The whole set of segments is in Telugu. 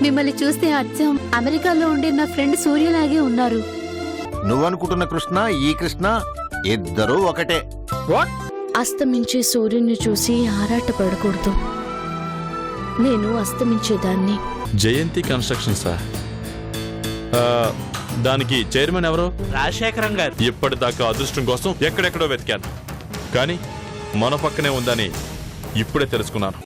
మిమ్మల్ని చూస్తే అచ్చం అమెరికాలో ఉండే నా ఫ్రెండ్ సూర్యలాగే ఉన్నారు. నువ్వనుకుంటున్న కృష్ణ ఈ కృష్ణ ఇద్దరూ ఒకటే. అస్తమించే సూర్యుని చూసి ఆరాటపడకూడదు. నేను అస్తమించేదాన్ని. జయంతి కన్స్ట్రక్షన్ సార్. దానికి చైర్మన్ ఎవరు? రాజశేఖరం గారు. ఇప్పటిదాకా అదృష్టం కోసం ఎక్కడెక్కడో వెతికాను, కానీ మన పక్కనే ఉందని ఇప్పుడే తెలుసుకున్నాను.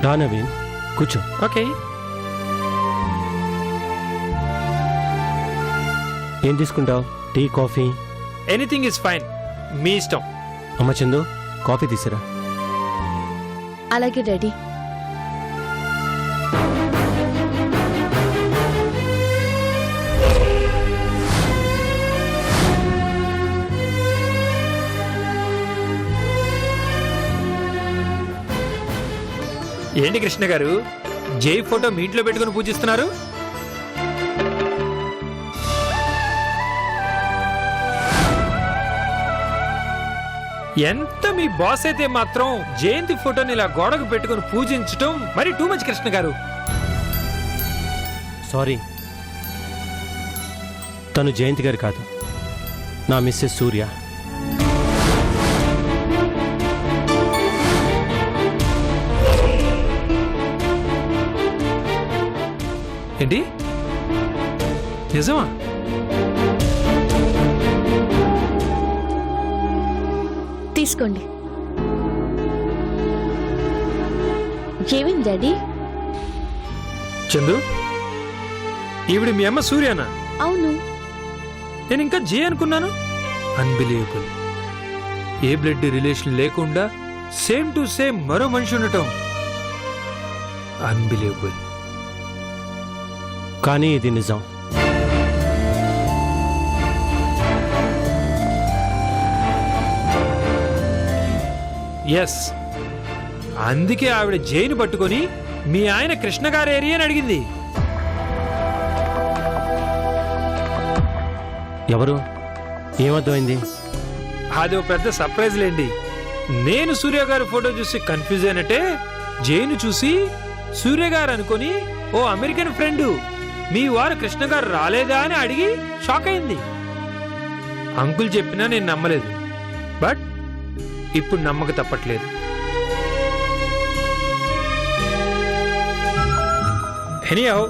రా నవీన్, కూర్చో. ఓకే. ఏం తీసుకుంటావు? Tea, coffee? Anything is fine, మీ ఇష్టం. అమ్మ చందు, కాఫీ తీసిరా. అలాగే డాడీ. ఏంటి కృష్ణ గారు, జై ఫోటో మీ ఇంట్లో పెట్టుకుని పూజిస్తున్నారు? ఎంత మీ బాస్ అయితే మాత్రం జయంతి ఫోటోని ఇలా గోడకు పెట్టుకుని పూజించటం మరి టూ మచ్ కృష్ణ గారు. సారీ, తను జయంతి గారు కాదు, నా మిస్సెస్ సూర్య. ఏంటి, నిజమా? తీసుకోండి. ఏమేం డాడీ? చందు, ఈవిడ మీ అమ్మ సూర్యనా? అవును. నేను ఇంకా జే అనుకున్నాను. అన్బిలీవబుల్. ఏ బ్లడ్ రిలేషన్ లేకుండా సేమ్ టు సేమ్ మరో మనిషి ఉండటం అన్బిలీవబుల్. కానీ ఇది నిజం. ఎస్, అందుకే ఆవిడ జైలు పట్టుకొని మీ ఆయన కృష్ణ గారి ఏరియా అని అడిగింది. ఎవరు? ఏమర్థమైంది? అది ఒక పెద్ద సర్ప్రైజ్ లేండి. నేను సూర్య గారి ఫోటో చూసి కన్ఫ్యూజ్ అయినట్టే జైను చూసి సూర్య గారు అనుకొని ఓ అమెరికన్ ఫ్రెండ్ మీ వారు కృష్ణ గారు రాలేదా అని అడిగి షాక్ అయింది. అంకుల్ చెప్పినా నేను నమ్మలేదు, బట్ ఇప్పుడు నమ్మక తప్పట్లేదు. ఎనీహౌ,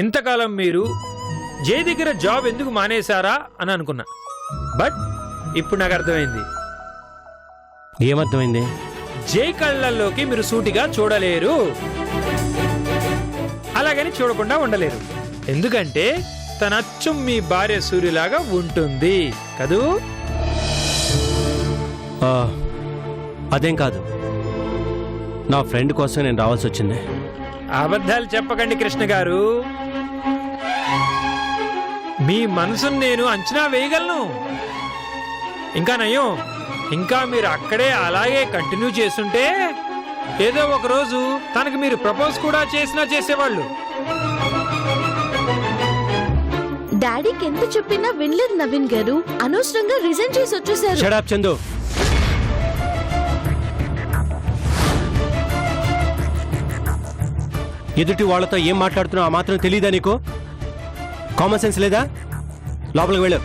ఇంతకాలం మీరు జై దగ్గర జాబ్ ఎందుకు మానేశారా అని అనుకున్నా, బట్ ఇప్పుడు నాకు అర్థమైంది. ఏమర్థమైంది? జై కళ్ళల్లోకి మీరు సూటిగా చూడలేరు, అలాగని చూడకుండా ఉండలేరు. ఎందుకంటే తన అచ్చం మీ భార్య సూర్యలాగా ఉంటుంది కదూ? అదేం కాదు, నా ఫ్రెండ్ కోసం నేను రావాల్సి వచ్చింది. అబద్ధాలు చెప్పకండి కృష్ణ గారు, మీ మనసును నేను అంచనా వేయగలను. ఇంకా నయం, ఇంకా మీరు అక్కడే అలాగే కంటిన్యూ చేస్తుంటే ఏదో ఒక రోజు తనకి మీరు ప్రపోజ్ కూడా చేసేవాళ్ళు. డాడీకి ఎంత చెప్పినా వినలేదు నవీన్ గారు. అనవసరంగా రిజైన్ చేసి వచ్చేసారు. Shut up Chandu. ఎదుటి వాళ్ళతో ఏం మాట్లాడుతున్నావు ఆ మాత్రం తెలీదా నీకు? కామన్ సెన్స్ లేదా? లోపలికి వెళ్ళు.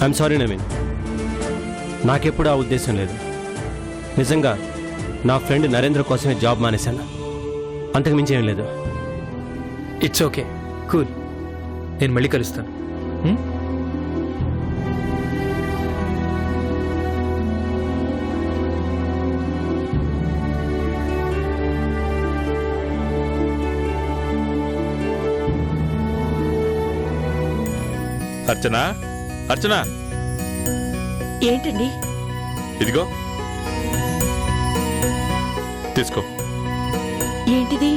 ఐఎమ్ సారీ నవీన్, నాకెప్పుడు ఆ ఉద్దేశం లేదు. నిజంగా నా ఫ్రెండ్ నరేంద్ర కోసమే జాబ్ మానేశాను, అంతకు మించి ఏం లేదు. It's okay, cool. నేను మళ్ళీ కలుస్తాను. అర్చనా, అర్చనా, ఏంటండి? ఇదిగో తీసుకో. ఏంటిది?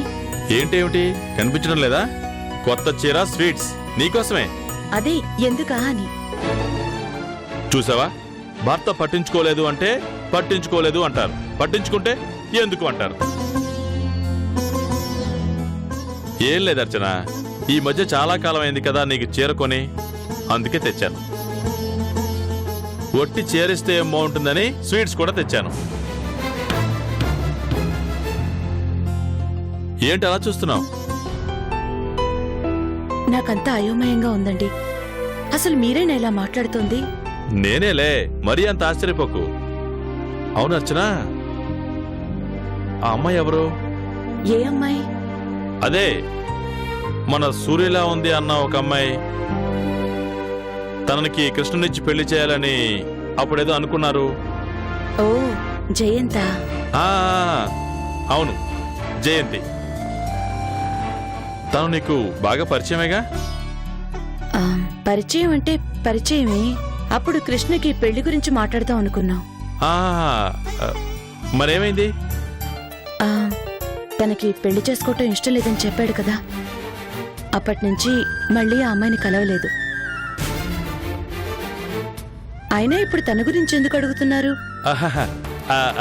ఏంటేమిటి కనిపించడం లేదా? కొత్త చీర, స్వీట్స్ నీకోసమే. అదే ఎందుకా అని. చూసావా, భర్త పట్టించుకోలేదు అంటే పట్టించుకోలేదు అంటారు, పట్టించుకుంటే ఎందుకు అంటారు. ఏం లేదు అర్చన, ఈ మధ్య చాలా కాలం అయింది కదా నీకు చీర కొని, అందుకే తెచ్చాను. ఒట్టి చీరిస్తే ఏం బాగుంటుందని స్వీట్స్ కూడా తెచ్చాను. ఏంటి అలా చూస్తున్నావు? నాకంతా అయోమయంగా ఉందండి. అసలు మీరేనా ఇలా మాట్లాడుతోంది? నేనేలే, మరీ అంత ఆశ్చర్యపోకు. అవును అర్చన, ఆ అమ్మాయి ఎవరు? ఏ అమ్మాయి? అదే మన సూర్యలా ఉంది అన్న ఒక అమ్మాయి. తనకి కృష్ణునిచ్చి పెళ్లి చేయాలని అప్పుడేదో అనుకున్నారు. ఓ, జయంత. ఆ, అవును, జయంతి. తను నీకు బాగా పరిచయమేగా? ఆ, పరిచయం అంటే పరిచయమే. అప్పుడు కృష్ణకి పెళ్లి గురించి మాట్లాడదాం అనుకున్నాం. ఆ, మరేమైంది? ఆ, తనకి పెళ్లి చేసుకోవటం ఇష్టం లేదని చెప్పాడు కదా, అప్పటి నుంచి మళ్ళీ ఆ అమ్మాయిని కలవలేదు. అయినా ఇప్పుడు తన గురించి ఎందుకు అడుగుతున్నారు? ఆహాహా,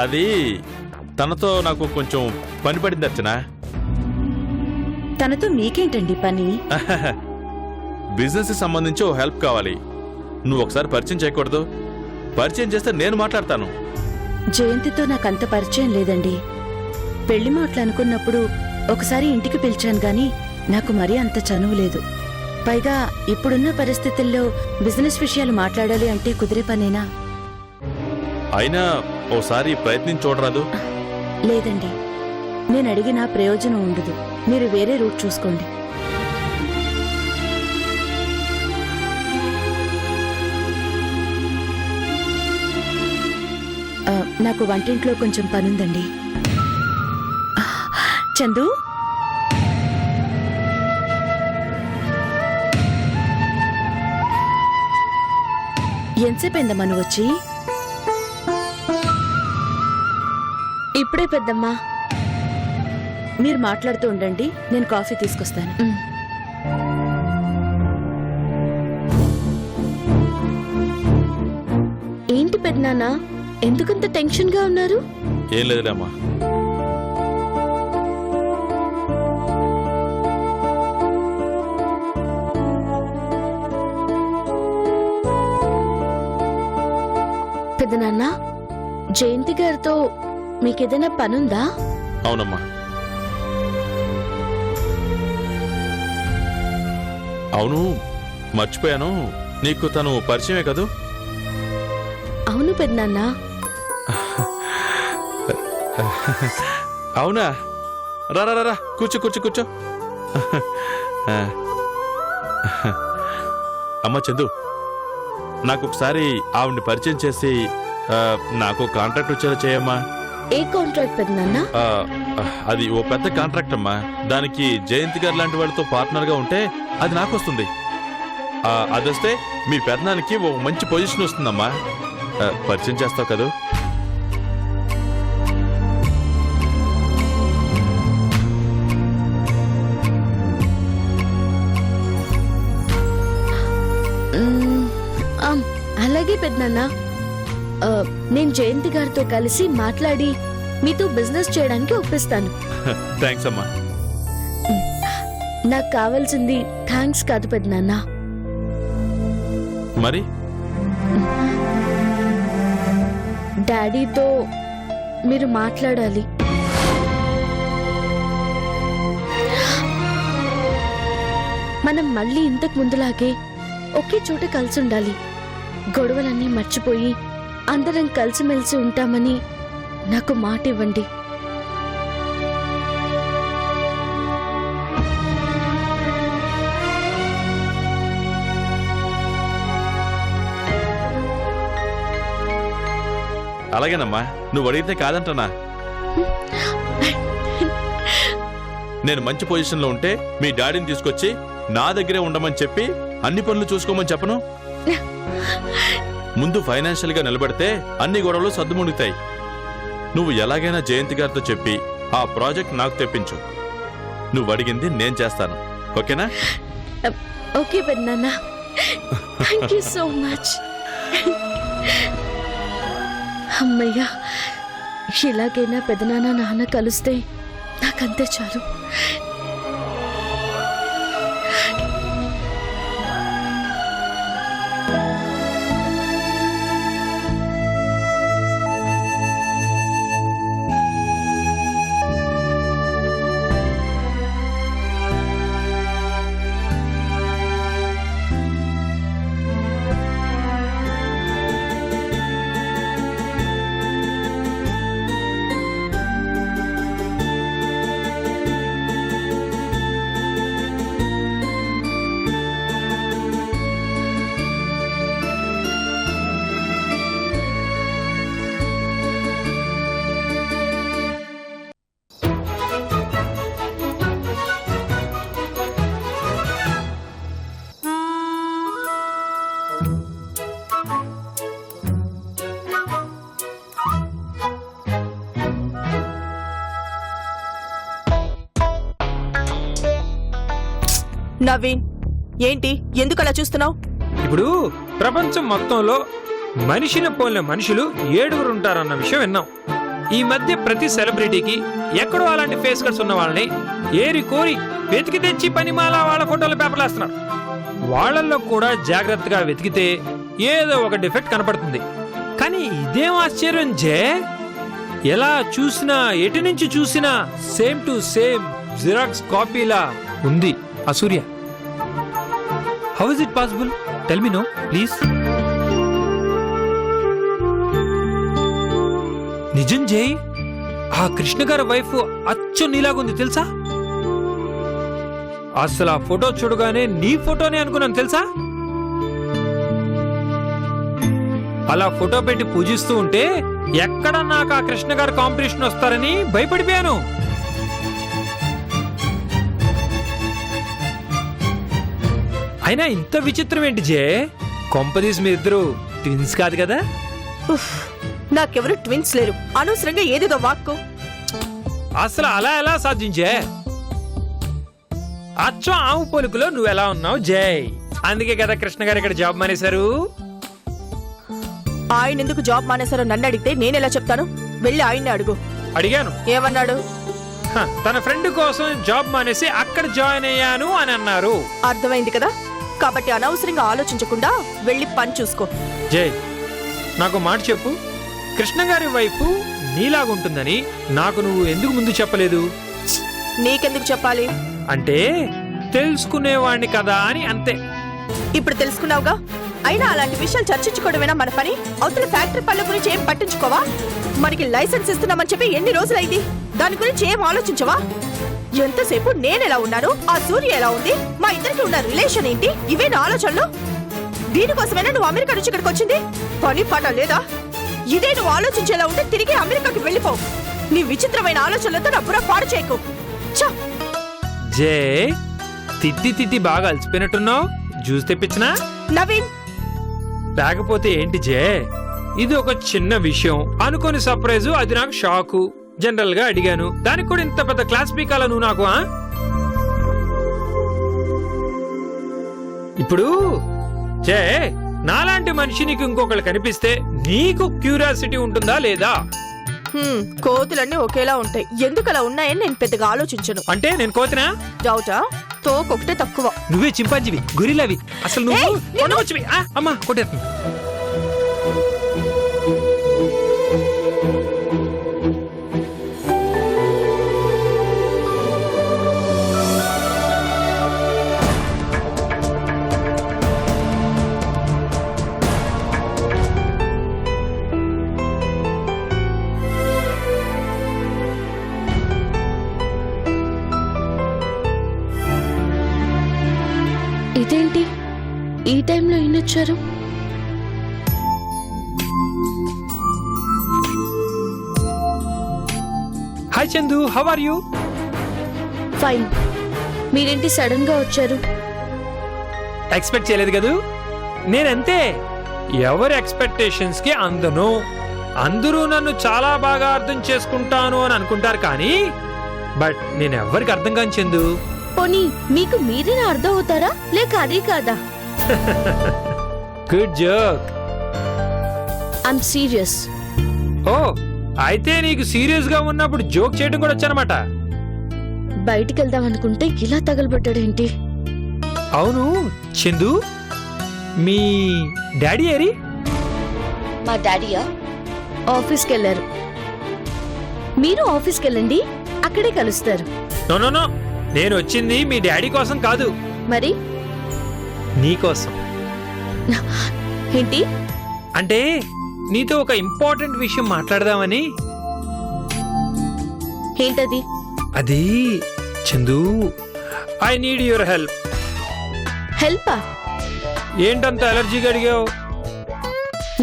అది తనతో నాకు కొంచెం పని పడింది అర్చన. తనతో మీకేంటండి పని? బిజినెస్ కి సంబంధించి ఓ హెల్ప్ కావాలి. నువ్వు ఒకసారి పరిచయం చేయకూడదు? పరిచయం చేస్తే నేను మాట్లాడతాను. జయంతితో నాకంత పరిచయం లేదండి. పెళ్లి మాటలు అనుకున్నప్పుడు ఒకసారి ఇంటికి పిలిచాను గాని నాకు మరీ అంత చనువు లేదు. పైగా ఇప్పుడున్న పరిస్థితుల్లో బిజినెస్ విషయాలు మాట్లాడాలి అంటే కుదిరే పనేనా? అయినా ఓసారి ప్రయత్నించి చూడరాదు? లేదండి, నేను అడిగినా ప్రయోజనం ఉండదు. మీరు వేరే రూట్ చూసుకోండి. నాకు వంటింట్లో కొంచెం పనుందండి. చందు, ఎంతసేపైందమ్మా నువ్వు వచ్చి? ఇప్పుడే పెద్దమ్మా. మీరు మాట్లాడుతూ ఉండండి, నేను కాఫీ తీసుకొస్తాను. ఏంటి పెద్దనాన్న, ఎందుకంత టెన్షన్ గా ఉన్నారు? ఏం లేదులేమ్మా. పెద్దనాన్న, జయంతి గారితో మీకేదైనా పనుందా? అవునమ్మా, అవును, మర్చిపోయాను. నీకు తను పరిచయమే కదూ? అవును పెద్దనాన్న. అవునా? రా రా రా, కూర్చో కూర్చో కూర్చో. అమ్మా చందు, నాకు ఒకసారి ఆవిడ్ని పరిచయం చేసి నాకు కాంట్రాక్ట్ వచ్చేలా చేయమ్మా. ఏ కాంట్రాక్ట్ పెద్దనాన్న? అది ఓ పెద్ద కాంట్రాక్ట్ అమ్మా. దానికి జయంతి గారు లాంటి వాళ్ళతో పార్ట్నర్ గా ఉంటే అది నాకు వస్తుంది. అది వస్తే మీ పెద్దనానికి ఓ మంచి పొజిషన్ వస్తుందమ్మా. పరిచయం చేస్తావు కదూ? అలాగే పెద్దనాన్న, నేను జయంతి గారితో కలిసి మాట్లాడి మీతో బిజినెస్ చేయడానికి ఒప్పిస్తాను. థ్యాంక్స్ అమ్మా. నాకు కావాల్సింది థ్యాంక్స్ కాదు పెద్దనాన్న. మరి డాడీతో మీరు మాట్లాడాలి. మనం మళ్ళీ ఇంతకు ముందులాగే ఒకే చోట కలిసి ఉండాలి. గొడవలన్నీ మర్చిపోయి అందరం కలిసిమెలిసి ఉంటామని నాకు మాట ఇవ్వండి. అలాగేనమ్మా, నువ్వు అడిగితే కాదంటనా? నేను మంచి పొజిషన్లో ఉంటే మీ డాడీని తీసుకొచ్చి నా దగ్గరే ఉండమని చెప్పి అన్ని పనులు చూసుకోమని చెప్పను? ముందు ఫైనాన్షియల్ గా నిలబడితే అన్ని గొడవలు సర్దుముడుతాయి. నువ్వు ఎలాగైనా జయంతి గారితో చెప్పి ఆ ప్రాజెక్ట్ నాకు తెప్పించు. నువ్వు అడిగింది నేను చేస్తాను, ఓకేనా? ఓకే పెద్దనాన్న, థ్యాంక్ యూ సో మచ్. అమ్మయ్యా, ఇలాగైనా పెదనాన్న నాన్న కలిస్తే నాకంతే చాలు. నవీన్, ఏంటి ఎందుకు అలా చూస్తున్నావు? ఇప్పుడు ప్రపంచం మొత్తంలో మనిషిని పోలిన మనుషులు 7 ఉంటారన్న విషయం విన్నాం. ఈ మధ్య ప్రతి సెలబ్రిటీకి ఎక్కడో అలాంటి ఫేస్ కట్స్ ఉన్న వాళ్ళని ఏరి కోరి వెతికి తెచ్చి పనిమాల వాళ్ళ ఫోటోలు పేపర్లేస్తున్నారు. వాళ్ళల్లో కూడా జాగ్రత్తగా వెతికితే ఏదో ఒక డిఫెక్ట్ కనపడుతుంది. కానీ ఇదేం ఆశ్చర్యం జే, ఎలా చూసినా ఎటు నుంచి చూసినా సేమ్ టు సేమ్ జిరాక్స్ కాపీలా ఉంది ఆ Surya. How is it possible? Tell me no please. నిజం జై, ఆ కృష్ణ గారి వైఫ్ అచ్చు నీలాగుంది తెలుసా? అసలు ఆ ఫోటో చూడగానే నీ ఫోటోనే అనుకున్నాను తెలుసా? అలా ఫోటో పెట్టి పూజిస్తూ ఉంటే ఎక్కడ నాకు ఆ కృష్ణ గారి కాంపిటీషన్ వస్తారని భయపడిపోయాను. అయినా ఇంత విచిత్రం ఏంటి జే? కొంపదీసి మీ ఇద్దరు ట్విన్స్ కాదు కదా? ఉఫ్, నాకెవరు ట్విన్స్ లేరు. అనవసరంగా ఏదేదో వాక్కు. అసలు అలా ఎలా సాధించే? అచ్చం ఆవు పొలుకులో నువ్వు ఎలా ఉన్నావు జై. అందుకే కదా కృష్ణ గారు ఇక్కడ జాబ్ మానేశారు. ఆయన ఎందుకు జాబ్ మానేశారో నన్ను అడిగితే నేనెలా చెప్తాను? వెళ్ళి ఆయన్ని అడుగు. అడిగాను. ఏమన్నాడు? తన ఫ్రెండ్ కోసం జాబ్ మానేసి అక్కడ జాయిన్ అయ్యాను అని అన్నారు. అర్థమైంది కదా. కాబట్టి అనవసరంగా ఆలోచించకుండా వెళ్ళి పని చూసుకో. జై, నాకు మాట చెప్పు, కృష్ణ గారి వైపు నీలాగుంటుందని నాకు నువ్వు ఎందుకు ముందు చెప్పలేదు? నీకెందుకు చెప్పాలి? అంటే తెలుసుకునేవాణ్ణి కదా అని అంతే. ఇప్పుడు తెలుసుకున్నావుగా. అయినా అలాంటి విషయాలు చర్చించుకోవడమేనా మన పని? అవతల ఫ్యాక్టరీ పనుల గురించి ఏం పట్టించుకోవా? మనకి లైసెన్స్ ఇస్తున్నామని చెప్పి ఎన్ని రోజులైంది? దాని గురించి ఏం ఆలోచించవా? ఎంతసేపు నేనెలా ఉన్నాను, ఆ సూర్య ఎలా ఉంది, మా ఇద్దరికి ఉన్న రిలేషన్ ఏంటి, ఇవే నా ఆలోచనలు. దీనికోసమైనా నువ్వు అమెరికా నుంచి ఇక్కడికి వచ్చింది? పని పాట లేదా? ఇదే నువ్వు ఆలోచించేలా ఉంటే తిరిగి అమెరికాకి వెళ్ళిపోవు. నీ విచిత్రమైన ఆలోచనలతో నా బుర్ర పాడు చేయకు. జే, తిత్తి బాగా అలసిపోయినట్టున్నావు. జ్యూస్ తెప్పించినా? నవీన్, లేకపోతే ఏంటి జే, ఇది ఒక చిన్న విషయం అనుకోని సర్ప్రైజు. అది నాకు షాకు. జనరల్ గా అడిగాను, దానికి కూడా ఇంత పెద్ద క్లాస్ పీకాల నువ్వు నాకు? ఇప్పుడు జే, నాలాంటి మనిషి నీకు ఇంకొకళ్ళు కనిపిస్తే నీకు క్యూరియాసిటీ ఉంటుందా లేదా? కోతులన్నీ ఒకేలా ఉంటాయి, ఎందుకు అలా ఉన్నాయని నేను పెద్దగా ఆలోచించను. అంటే నేను కోతినా? డౌటా? తోకొకటే తక్కువ. నువ్వే చింపాంజివి, గొరిలావి. అసలు నువ్వు కొనవచ్చివి. అమ్మా కొట్టేస్తుంది. ఇదేంటి ఈ టైంలో ఈయనొచ్చారు? Hi Chandu, how are you? Fine. మీరేంటి సడన్ గా వచ్చారు? ఎక్స్పెక్ట్ చేయలేదు కదూ. నేనంతే, ఎవరి ఎక్స్పెక్టేషన్స్ కి అందను. అందరూ నన్ను చాలా బాగా అర్థం చేసుకుంటాను అని అనుకుంటారు, కానీ బట్ నేను ఎవరికి అర్థం కాని చందు. పోనీ మీకు మీరేనా అర్థం అవుతారా, లేక అది కాదా? Good joke. I'm serious. ఓ అయితే నీకు సీరియస్ గా ఉన్నప్పుడు జోక్ చేయడం కూడా వచ్చానమాట. బయటికి వెళ్దాం అనుకుంటే ఇలా తగలబెట్టాడేంటి? అవును చందు, మీ డాడీ ఏరి? మా డాడీయా ఆఫీస్కి వెళ్ళారు. మీరు ఆఫీస్కి వెళ్ళండి, అక్కడే కలుస్తారు. నో నో నో, నేను వచ్చింది మీ డాడీ కోసం కాదు, మరి నీ కోసం. ఏంటి? అంటే నీతో ఒక ఇంపార్టెంట్ విషయం మాట్లాడదామని. ఏంటది? అది Chandu, I need your help. హెల్పా? ఏంటంత అలర్జీగా అడిగావు?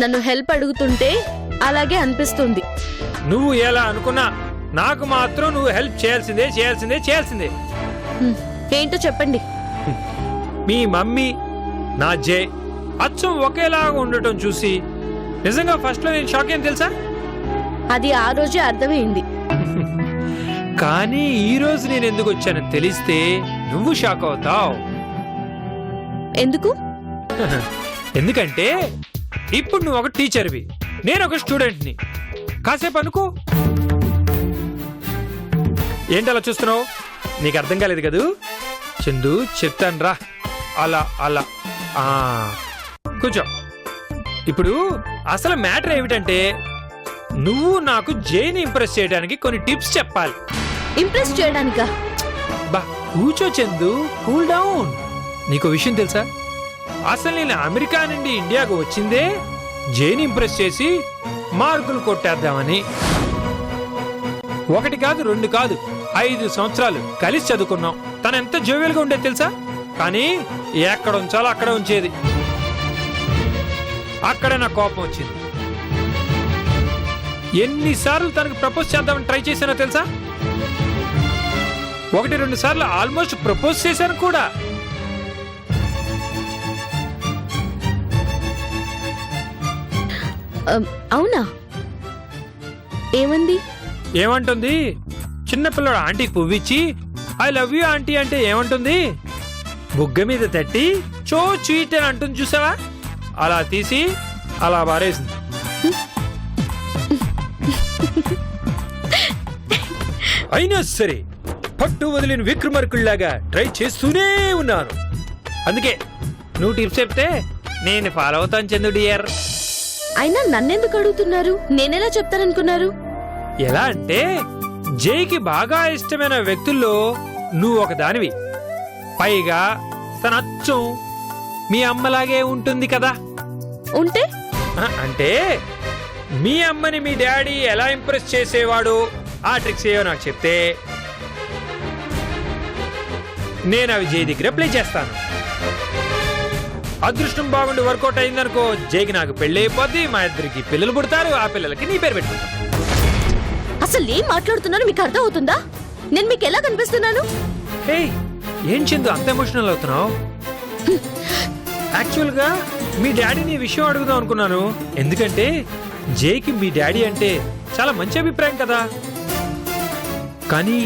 నన్ను హెల్ప్ అడుగుతుంటే అలాగే అనిపిస్తుంది. నువ్వు ఎలా అనుకున్నా నాకు మాత్రం నువ్వు హెల్ప్ చేయాల్సిందే చేయాల్సిందే చేయాల్సిందే. ఏంటో చెప్పండి. మీ మమ్మీ నా జే అచ్చం ఒకేలాగా ఉండటం చూసి నిజంగా ఫస్ట్ లో నేను షాక్ ఏం తెలుసా? అది ఆ రోజే అర్థమైంది. కానీ ఈ రోజు నేను ఎందుకు వచ్చానని తెలిస్తే నువ్వు షాక్ అవుతావు. ఎందుకు? ఎందుకంటే ఇప్పుడు నువ్వు ఒక టీచర్వి, నేను ఒక స్టూడెంట్ని. కాసేపు అనుకో. ఏంటి అలా చూస్తున్నావు? నీకు అర్థం కాలేదు కదూ? చందు చెప్తాను రా. అలా అలా కూర్చో. ఇప్పుడు అసలు మ్యాటర్ ఏమిటంటే నువ్వు నాకు జైని ఇంప్రెస్ చేయడానికి కొన్ని టిప్స్ చెప్పాలి. ఇంప్రెస్ చేయడానికా? బా కూర్చో చందు, కూల్ డౌన్. నీకు విషయం తెలుసా? అసలు నేను అమెరికా నుండి ఇండియాకు వచ్చిందే జైని ఇంప్రెస్ చేసి మార్కులు కొట్టేద్దామని. ఒకటి కాదు, రెండు కాదు, 5 సంవత్సరాలు కలిసి చదువుకున్నాం. తను ఎంత జోవియల్గా ఉండేది తెలుసా? కానీ ఎక్కడ ఉంచాలో అక్కడ ఉంచేది. అక్కడే నాకు కోపం వచ్చింది. ఎన్నిసార్లు తనకు ప్రపోజ్ చేద్దామని ట్రై చేశానో తెలుసా? 1-2 సార్లు ఆల్మోస్ట్ ప్రపోజ్ చేశాను కూడా. అవునా? ఏమంది? ఏమంటుంది? చిన్నపిల్లడు ఆంటీకి పువ్విచ్చి ఐ లవ్ యూ ఆంటీ అంటే ఏమంటుంది? బుగ్గ మీద తట్టి చో స్వీట్ అని అంటుంది చూసావా? అలా తీసి అలా బారేసింది. అయినా సరే పట్టు వదిలిన విక్రమార్కుల్లాగా ట్రై చేస్తూనే ఉన్నాను. అందుకే నువ్వు టిప్స్ చెప్తే నేను ఫాలో అవుతాను చందు డియర్. అయినా నన్నెందుకు అడుగుతున్నారు? నేనెలా చెప్తాననుకున్నారు? ఎలా అంటే జైకి బాగా ఇష్టమైన వ్యక్తుల్లో నువ్వు ఒక దానివి. పైగా తన అచ్చం మీ అమ్మలాగే ఉంటుంది కదా. ఉంటే అంటే మీ అమ్మని మీ డాడీ ఎలా ఇంప్రెస్ చేసేవాడు ఆ ట్రిక్స్ ఏవో నాకు చెప్తే నేను అవి జై దగ్గర ప్లే చేస్తాను. అదృష్టం బాగుండి వర్కౌట్ అయిందనుకో, జైకి నాకు పెళ్లి అయిపోద్ది, మా ఇద్దరికి పిల్లలు పుడతారు, ఆ పిల్లలకి నీ పేరు పెట్టుకుంటా. అసలు ఏం మాట్లాడుతున్నారో మీకు అర్థం అవుతుందా? నేను మీకు ఎలా కనిపిస్తున్నాను? ఏం చందు అంత ఎమోషనల్ అవుతున్నావు? యాక్చువల్ గా మీ డాడీని ఈ విషయం అడుగుదాం అనుకున్నాను. ఎందుకంటే జైకి మీ డాడీ అంటే చాలా మంచి అభిప్రాయం కదా. కానీ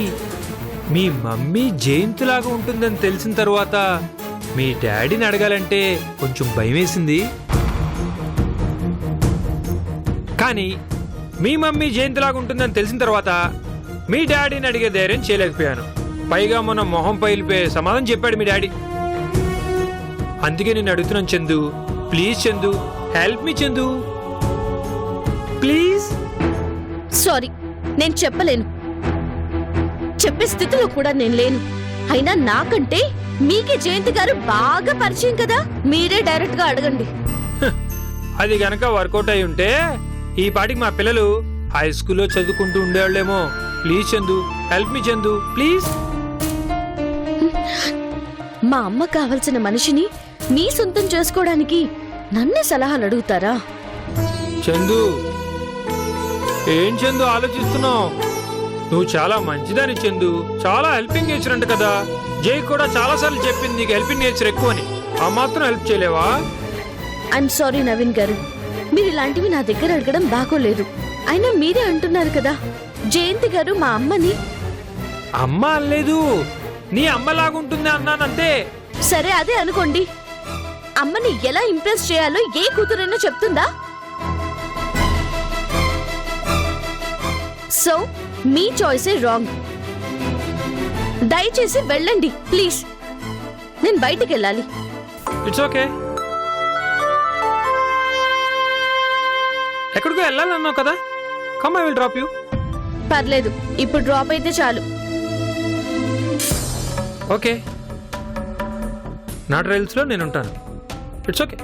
మీ మమ్మీ జయంతులాగా ఉంటుందని తెలిసిన తర్వాత మీ డాడీని అడగాలంటే కొంచెం భయం వేసింది. కానీ మీ మమ్మీ జయంతిలాగా ఉంటుందని తెలిసిన తర్వాత మీ డాడీని అడిగే ధైర్యం చేయలేకపోయాను. పైగా మొన్న మొహం పైలిపోయే సమాధానం చెప్పాడు మీ డాడీ. అందుకే నేను అడుగుతున్నాను Chandu, please Chandu, help me Chandu, please. Sorry, నేను చెప్పలేను. చెప్పే స్థితిలో కూడా నేను లేను. అయినా నాకంటే మీకే జయంతి గారు బాగా పరిచయం కదా, మీరే డైరెక్ట్ గా అడగండి. అది గనక వర్కౌట్ అయి ఉంటే ఈ పాటికి మా పిల్లలు హై స్కూల్లో చదువుకుంటూ ఉండేవాళ్ళేమో. Please Chandu, help me Chandu, please. మా అమ్మ కావలసిన మనిషిని మీ సొంతం చేసుకోవడానికి నన్నే సలహాలు అడుగుతారా? చందు, ఏం చందు ఆలోచిస్తున్నావు? నువ్వు చాలా మంచిదని చందు, చాలా హెల్పింగ్ నేచర్ అంట కదా. జై కూడా చాలా సార్లు చెప్పింది నీకు హెల్పింగ్ నేచర్ ఎక్కువని. ఆ మాత్రం హెల్ప్ చేయలేవా? ఐఎమ్ సారీ నవీన్ గారు, మీరు ఇలాంటివి నా దగ్గర అడగడం బాగోలేదు. అయినా మీరే అంటున్నారు కదా జయంతి గారు మా అమ్మని. అమ్మ అనలేదు, నీ అమ్మలాగుంటుంది అన్నానంతే. సరే అదే అనుకోండి. అమ్మని ఎలా ఇంప్రెస్ చేయాలో ఏ కూతురైనా చెప్తుందా? సో మీ చాయిసే రాంగ్. దయచేసి వెళ్ళండి ప్లీజ్. నేను బయటికి వెళ్ళాలి. It's okay. ఎక్కడికో వెళ్ళాలన్నావు కదా, come I will drop you. పర్లేదు, ఇప్పుడు డ్రాప్ అయితే చాలు. ఓకే, నా ట్రైల్స్లో నేను ఉంటాను. It's okay.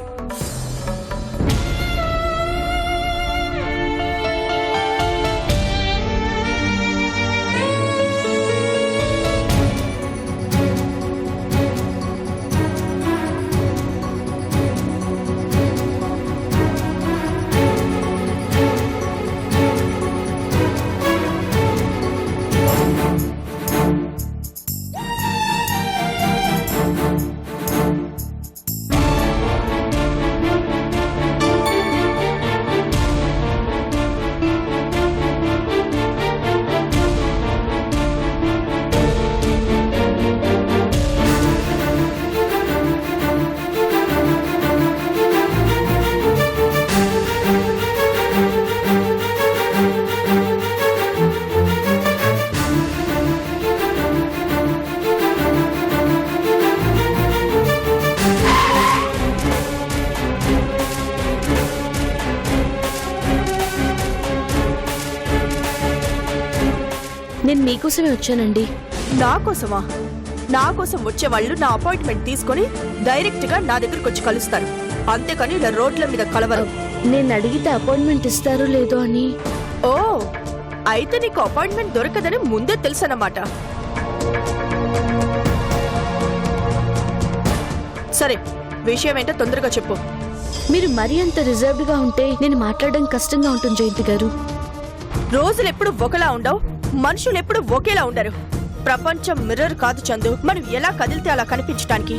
నేను మీకోసమే వచ్చానండి. నా కోసమా? నా కోసం వచ్చే వాళ్ళు నా అపాయింట్మెంట్ తీసుకొని డైరెక్ట్ గా నా దగ్గరకు వచ్చి కలుస్తారు, అంతేకాని ఇలా రోడ్ల మీద కలవరు. నేను అడిగితే అపాయింట్మెంట్ ఇస్తారో లేదో అని. ఓ, అయితే నీకు అపాయింట్మెంట్ దొరకదని ముందే తెలుసన్నమాట. సరే, విషయం ఏంటో తొందరగా చెప్పు. మీరు మరీ అంత రిజర్వ్డ్ గా ఉంటే నేను మాట్లాడడం కష్టంగా ఉంటుంది జయంతి గారు. రోజులు ఎప్పుడు ఒకలా ఉండవు, మనుషులు ఎప్పుడు ఒకేలా ఉండరు. ప్రపంచం మిర్రర్ కాదు చందు, మనం ఎలా కదిలితే అలా కనిపించటానికి.